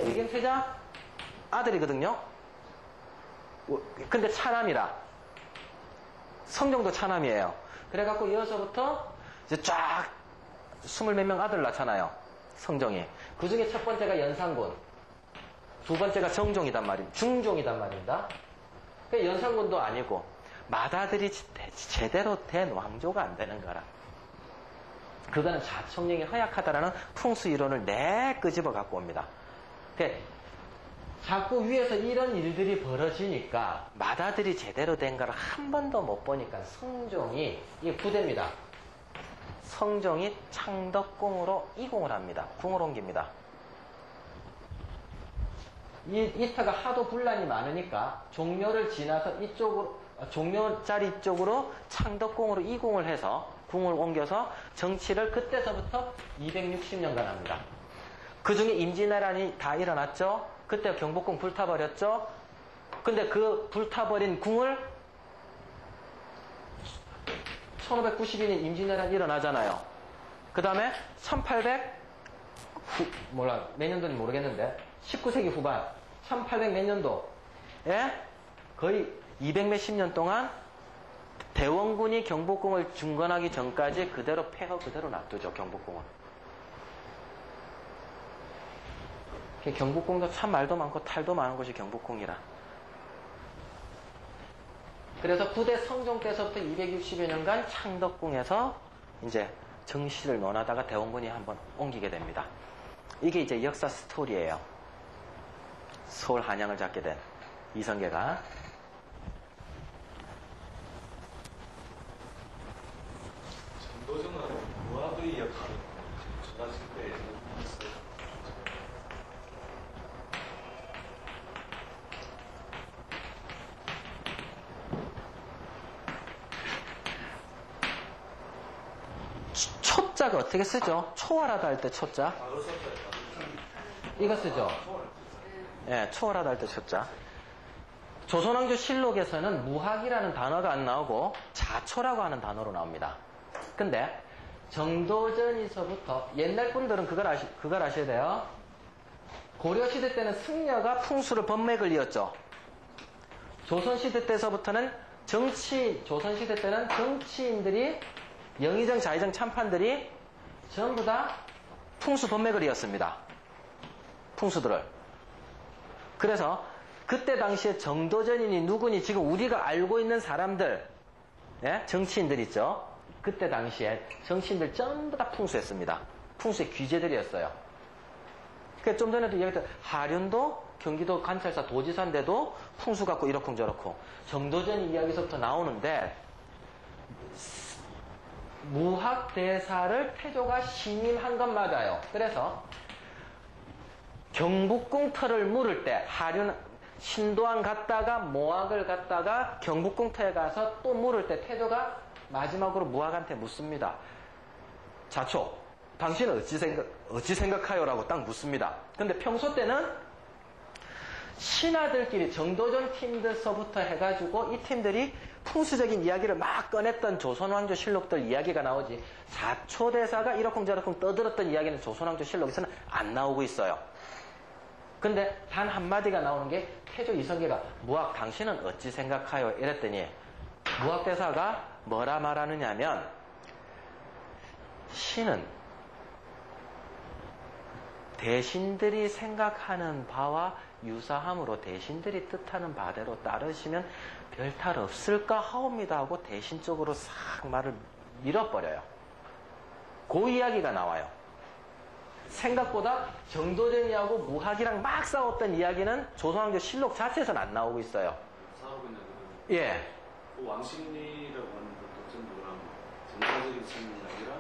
의경세자 아들이거든요. 근데 차남이라. 성종도 차남이에요. 그래갖고 이어서부터 이제 쫙 20몇 명 아들 낳잖아요. 성종이. 그 중에 첫 번째가 연산군. 두 번째가 정종이단 말입니다. 중종이단 말입니다. 연산군도 아니고 맏아들이 제대로 된 왕조가 안 되는 거라. 그거는 자청령이 허약하다라는 풍수 이론을 끄집어 갖고 옵니다. 자꾸 위에서 이런 일들이 벌어지니까 맏아들이 제대로 된 걸 한 번도 못 보니까 성종이, 이게 부대입니다. 성종이 창덕궁으로 이공을 합니다. 궁을 옮깁니다. 이터가 하도 분란이 많으니까 종묘를 지나서 이쪽으로, 종묘자리 쪽으로 창덕궁으로 이공을 해서 궁을 옮겨서 정치를 그때서부터 260년간 합니다. 그 중에 임진왜란이 다 일어났죠. 그때 경복궁 불타버렸죠. 근데 그 불타버린 궁을 1592년 임진왜란 일어나잖아요. 그 다음에 1800몇 년도인지 모르겠는데 19세기 후반 1800 몇 년도에 거의 200 몇십 년 동안 대원군이 경복궁을 중건하기 전까지 그대로 폐허 그대로 놔두죠. 경복궁은. 경복궁도 참 말도 많고 탈도 많은 곳이 경복궁이라. 그래서 부대 성종 때서부터 260여 년간 창덕궁에서 이제 정시를 논하다가 대원군이 한번 옮기게 됩니다. 이게 이제 역사 스토리예요. 서울 한양을 잡게 된 이성계가. 정도전은 무학의 역할을 전하실 때 초자가 어떻게 쓰죠? 초월하다 할 때 초자. 이거 쓰죠? 예, 초월하다 할 때 초자. 조선왕조 실록에서는 무학이라는 단어가 안 나오고 자초라고 하는 단어로 나옵니다. 근데 정도전에서부터 옛날 분들은 그걸 아셔야 돼요. 고려시대 때는 승려가 풍수를 법맥을 이었죠. 조선시대 때서부터는 조선시대 때는 정치인들이 영의정, 자의정, 참판들이 전부 다 풍수 법맥을 이었습니다. 풍수들을. 그래서 그때 당시에 정도전이니 누구니 지금 우리가 알고 있는 사람들, 예? 정치인들 있죠. 그때 당시에 정치인들 전부 다 풍수했습니다. 풍수의 귀재들이었어요. 그러니까 좀 전에도 이야기했던 하륜도 경기도 관찰사 도지사인데도 풍수 갖고 이렇쿵 저렇쿵. 정도전 이야기서부터 나오는데 무학대사를 태조가 신임한 건 맞아요. 그래서 경복궁 터를 물을 때 신도안 갔다가 모학을 갔다가 경복궁 터에 가서 또 물을 때 태조가 마지막으로 무학한테 묻습니다. 자초, 당신은 어찌 생각하요? 라고 딱 묻습니다. 근데 평소 때는 신하들끼리 정도전 팀들서부터 해가지고 이 팀들이 풍수적인 이야기를 막 꺼냈던 조선왕조 실록들 이야기가 나오지 사초대사가 이러쿵저러쿵 떠들었던 이야기는 조선왕조 실록에서는 안 나오고 있어요. 근데 단 한마디가 나오는 게 태조 이성계가 무학 당신은 어찌 생각하요? 이랬더니 무학대사가 뭐라 말하느냐면 신은 대신들이 생각하는 바와 유사함으로 대신들이 뜻하는 바대로 따르시면 별 탈 없을까 하옵니다 하고 대신 쪽으로 싹 말을 밀어버려요. 그 이야기가 나와요. 생각보다 정도전이하고 무학이랑 막 싸웠던 이야기는 조선왕조 실록 자체에서는 안 나오고 있어요. 싸우고 있는 예. 그 왕십리라고 하는 것도 전부 그런 정사적인 질문이 아니라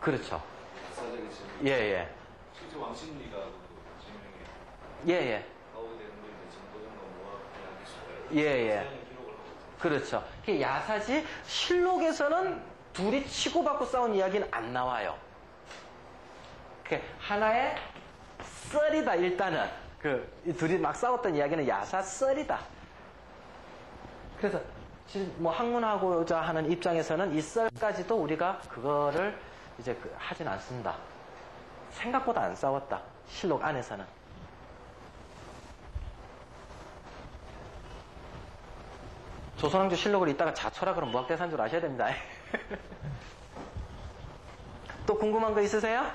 그렇죠. 역사적인 질문. 예예. 실제 왕십리가 그 증명에 예예. 나오게 되는 게 정도전과 무학 대학에서 예예. 기록을 하고 있어요. 그렇죠. 그게 야사지 실록에서는 둘이 치고받고 싸운 이야기는 안 나와요. 하나의 썰이다. 일단은 이 둘이 막 싸웠던 이야기는 야사 썰이다. 그래서 뭐 학문하고자 하는 입장에서는 이 썰까지도 우리가 그거를 이제 하진 않습니다. 생각보다 안 싸웠다. 실록 안에서는. 조선왕조 실록을 읽다가 자초라 그러면 무학대사인 줄 아셔야 됩니다. 또 궁금한 거 있으세요?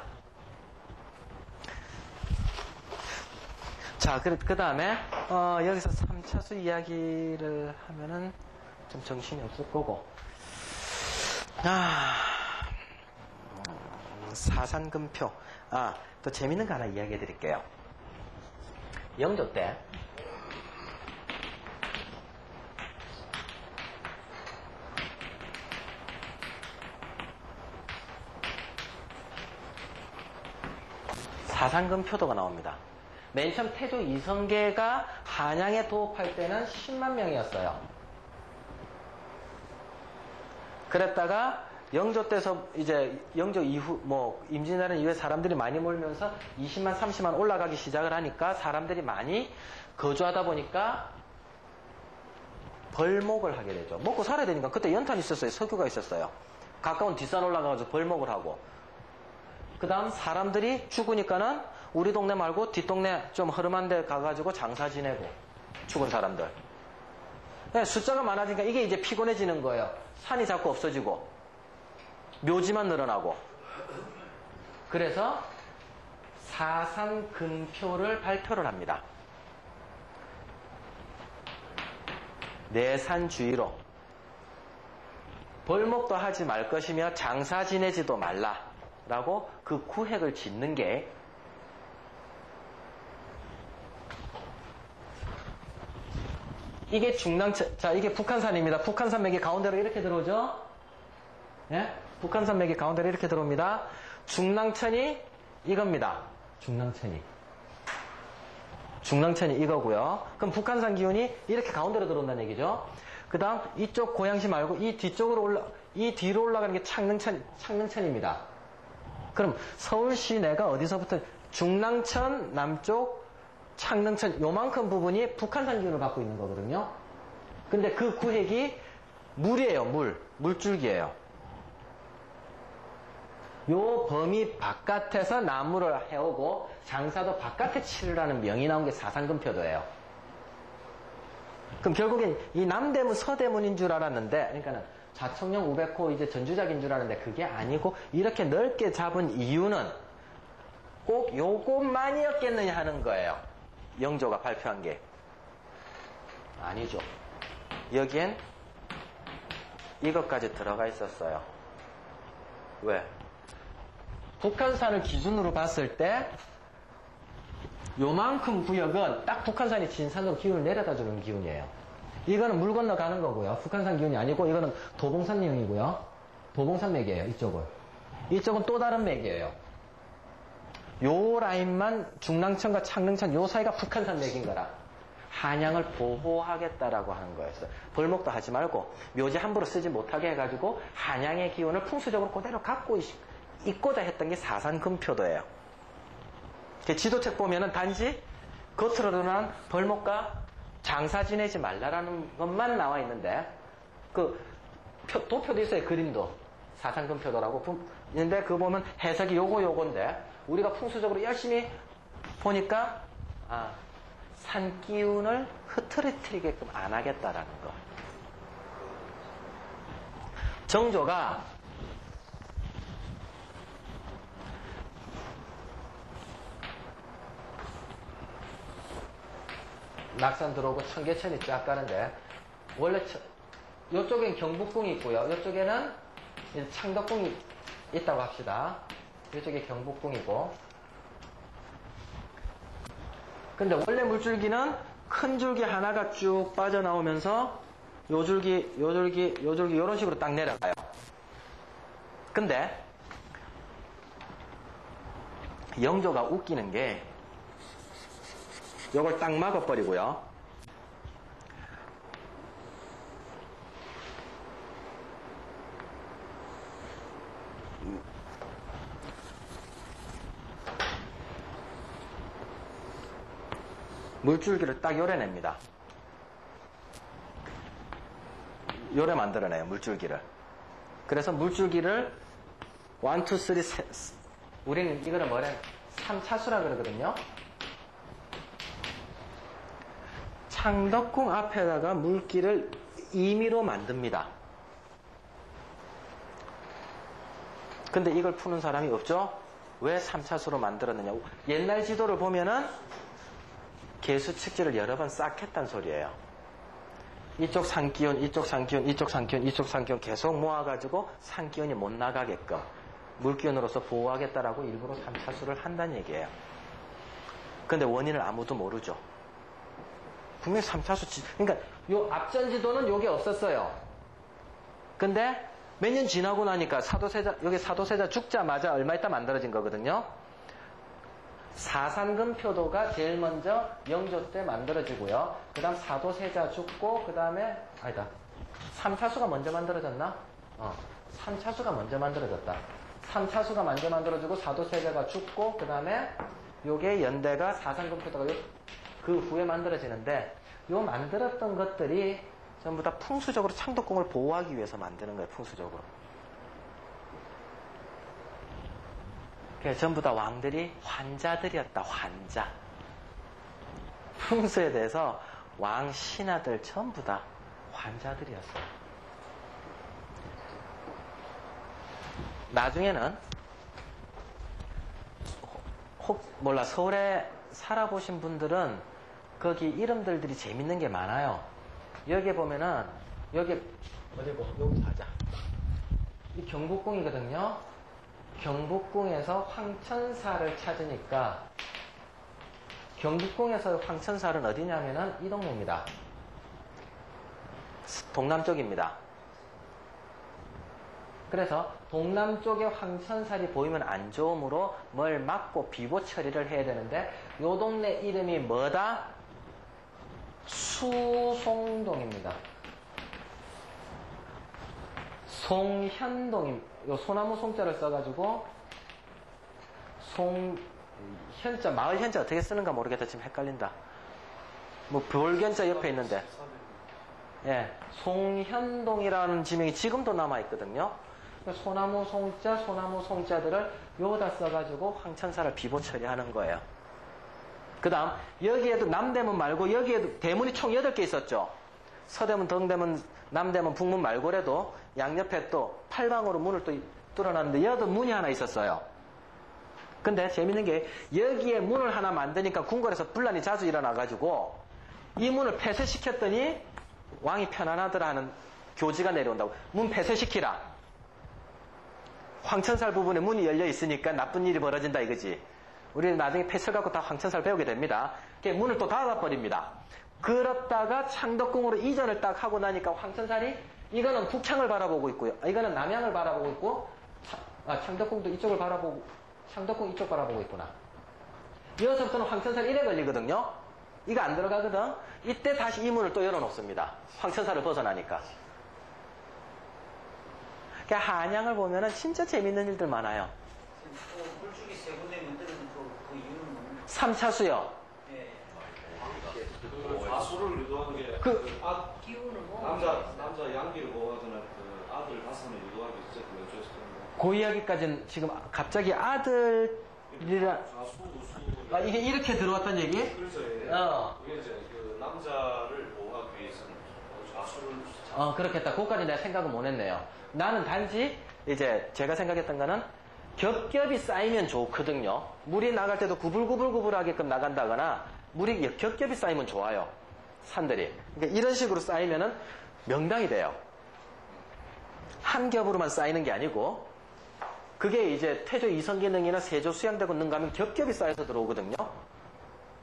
자, 그 다음에, 여기서 3차수 이야기를 하면은 좀 정신이 없을 거고. 사산금표. 또 재밌는 거 하나 이야기해 드릴게요. 영조 때, 사산금표도가 나옵니다. 맨 처음 태조 이성계가 한양에 도읍할 때는 10만 명이었어요. 그랬다가 영조 때서 이제 영조 이후 뭐 임진왜란 이후에 사람들이 많이 몰면서 20만 30만 올라가기 시작을 하니까 사람들이 많이 거주하다 보니까 벌목을 하게 되죠. 먹고 살아야 되니까 그때 연탄이 있었어요. 석유가 있었어요. 가까운 뒷산 올라가서 벌목을 하고 그 다음 사람들이 죽으니까는 우리 동네 말고 뒷동네 좀 허름한 데 가가지고 장사 지내고 죽은 사람들. 네, 숫자가 많아지니까 이게 이제 피곤해지는 거예요. 산이 자꾸 없어지고 묘지만 늘어나고. 그래서 사상근표를 발표를 합니다. 내산주의로 벌목도 하지 말 것이며 장사 지내지도 말라라고 그 구획을 짓는 게 이게 중랑천, 자 이게 북한산입니다. 북한산 맥이 가운데로 이렇게 들어오죠? 예? 북한산 맥이 가운데로 이렇게 들어옵니다. 중랑천이 이겁니다. 중랑천이 이거고요. 그럼 북한산 기운이 이렇게 가운데로 들어온다는 얘기죠. 그 다음 이쪽 고양시 말고 이 뒤쪽으로 이 뒤로 올라가는 게 창릉천입니다. 그럼 서울 시내가 어디서부터 중랑천 남쪽 창릉천 요만큼 부분이 북한산 기운을 갖고 있는 거거든요. 근데 그 구획이 물이에요. 물줄기예요. 요 범위 바깥에서 나무를 해오고 장사도 바깥에 치르라는 명이 나온 게 사상근표도예요. 그럼 결국엔 이 남대문 서대문인 줄 알았는데 그러니까는 좌청령 우백호 이제 전주작인 줄 알았는데 그게 아니고 이렇게 넓게 잡은 이유는 꼭 요것만이었겠느냐 하는 거예요. 영조가 발표한 게 아니죠. 여기엔 이것까지 들어가 있었어요. 왜? 북한산을 기준으로 봤을 때 요만큼 구역은 딱 북한산이 진산으로 기운을 내려다 주는 기운이에요. 이거는 물 건너가는 거고요. 북한산 기운이 아니고 이거는 도봉산령이고요. 도봉산맥이에요. 이쪽은 또 다른 맥이에요. 요 라인만 중랑천과 창릉천 요 사이가 북한산 맥인 거라 한양을 보호하겠다라고 하는 거였어요. 벌목도 하지 말고 묘지 함부로 쓰지 못하게 해가지고 한양의 기운을 풍수적으로 그대로 갖고 있고자 했던 게 사상근표도예요. 지도책 보면은 단지 겉으로 드러난 벌목과 장사 지내지 말라라는 것만 나와 있는데 그 도표도 있어요. 그림도 사상근표도라고 있는데 그거 보면 해석이 요건데 우리가 풍수적으로 열심히 보니까 산기운을 흐트러뜨리게끔 안 하겠다라는 거. 정조가 낙산 들어오고 청계천이 쫙 가는데 원래 이쪽엔 경복궁이 있고요. 이쪽에는 창덕궁이 있다고 합시다. 이쪽에 경복궁이고 근데 원래 물줄기는 큰 줄기 하나가 쭉 빠져나오면서 요 줄기 요런 식으로 딱 내려가요. 근데 영조가 웃기는 게 요걸 딱 막아버리고요. 물줄기를 딱 요래냅니다. 요래 만들어내요. 물줄기를. 그래서 물줄기를 1, 2, 3 우리는 이거를 뭐래? 3차수라 그러거든요. 창덕궁 앞에다가 물길을 임의로 만듭니다. 근데 이걸 푸는 사람이 없죠? 왜 3차수로 만들었느냐? 옛날 지도를 보면은 개수 측지를 여러 번 싹 했단 소리예요. 이쪽 산기운, 이쪽 산기운, 이쪽 산기운, 이쪽 산기운 계속 모아가지고 산기운이 못 나가게끔 물기운으로서 보호하겠다라고 일부러 3차수를 한다는 얘기예요. 근데 원인을 아무도 모르죠. 분명히 3차수, 그러니까 요 앞전 지도는 요게 없었어요. 근데 몇 년 지나고 나니까 여기 사도세자 죽자마자 얼마 있다 만들어진 거거든요. 사산금표도가 제일 먼저 영조 때 만들어지고요. 그 다음 사도세자 죽고, 그 다음에, 아니다. 삼차수가 먼저 만들어졌나? 3차수가 먼저 만들어졌다. 3차수가 먼저 만들어지고, 사도세자가 죽고, 그 다음에 요게 연대가 사산금표도가 그 후에 만들어지는데, 요 만들었던 것들이 전부 다 풍수적으로 창덕궁을 보호하기 위해서 만드는 거예요, 풍수적으로. 전부 다 왕들이 환자들이었다, 환자. 풍수에 대해서 왕, 신하들 전부 다 환자들이었어요. 나중에는, 서울에 살아보신 분들은 거기 이름들이 재밌는 게 많아요. 여기 보면은, 어디고? 여기 가자. 이 경복궁이거든요. 경복궁에서 황천사를 찾으니까 경복궁에서 황천사는 어디냐면은 이 동네입니다. 동남쪽입니다. 그래서 동남쪽에 황천살이 보이면 안 좋으므로 뭘 막고 비보 처리를 해야 되는데 요 동네 이름이 뭐다? 수송동입니다. 요 소나무 송자를 써가지고 현자, 마을 현자 어떻게 쓰는가 모르겠다. 지금 헷갈린다. 볼견자 옆에 있는데, 예, 송현동이라는 지명이 지금도 남아있거든요. 소나무 송자들을 요다 써가지고 황천사를 비보 처리하는 거예요. 그 다음, 여기에도 남대문 말고 여기에도 대문이 총 8개 있었죠. 서대문, 동대문, 남대문, 북문 말고라도 양옆에 또 팔방으로 문을 또 뚫어놨는데 여기도 문이 하나 있었어요. 근데 재밌는 게 여기에 문을 하나 만드니까 궁궐에서 분란이 자주 일어나가지고 이 문을 폐쇄시켰더니 왕이 편안하더라 하는 교지가 내려온다고. 문 폐쇄시키라. 황천살 부분에 문이 열려 있으니까 나쁜 일이 벌어진다 이거지. 우리는 나중에 폐쇄갖고 다 황천살 배우게 됩니다. 문을 또 닫아버립니다. 그렇다가 창덕궁으로 이전을 딱 하고 나니까 황천살이 이거는 북창을 바라보고 있고요. 이거는 남양을 바라보고 있고 창덕궁도 이쪽을 바라보고 창덕궁 이쪽 바라보고 있구나. 여기서부터는 황천살 이래 걸리거든요. 이거 안 들어가거든. 이때 다시 이 문을 또 열어놓습니다. 황천살을 벗어나니까. 그러니까 한양을 보면은 진짜 재밌는 일들 많아요. 굴쭉이 세 군데 만드는 그 이유는 뭡니까? 3차수요. 좌수를 유도하는 게 기운은 뭐? 남자 양기를 모아두는 그 아들 5명 유도하기 진짜 그 연주에서 그런 거. 그 이야기까지는 지금 갑자기 아들이라 좌수, 우수. 이게 이렇게 들어왔단 얘기? 그래서 그게 이제 그 남자를 보호하기 위해서는 좌수를 그렇겠다. 그것까지 내가 생각은 못 했네요. 나는 단지 이제 제가 생각했던 거는 겹겹이 쌓이면 좋거든요. 물이 나갈 때도 구불구불구불하게끔 나간다거나 물이 겹겹이 쌓이면 좋아요. 산들이. 그러니까 이런 식으로 쌓이면은 명당이 돼요. 한 겹으로만 쌓이는 게 아니고 그게 이제 태조 이성기능이나 세조 수양대군 능가면 겹겹이 쌓여서 들어오거든요.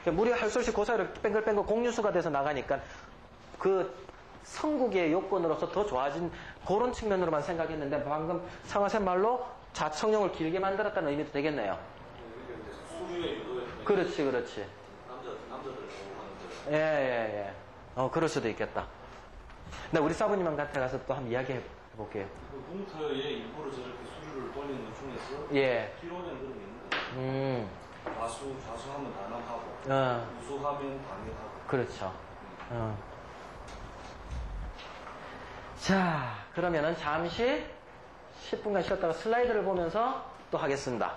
그러니까 물이 할 수 없이 그 사이로 뺑글뺑글 공유수가 돼서 나가니까 그 성국의 요건으로서 더 좋아진 그런 측면으로만 생각했는데 방금 상화쌤 말로 자청령을 길게 만들었다는 의미도 되겠네요. 수류에 유도했던 그렇지. 남자들을 보호하는 예. 그럴 수도 있겠다. 근데 우리 사부님 같아 가서 또 한번 이야기해 볼게요. 그 뭉터의 일부러 저렇게 수류를 돌리는 것 중에서 예. 필요는 그런 게 있는데 좌수하면 단합하고 우수하면 단일하고 그렇죠. 자, 그러면은 잠시 10분간 쉬었다가 슬라이드를 보면서 또 하겠습니다.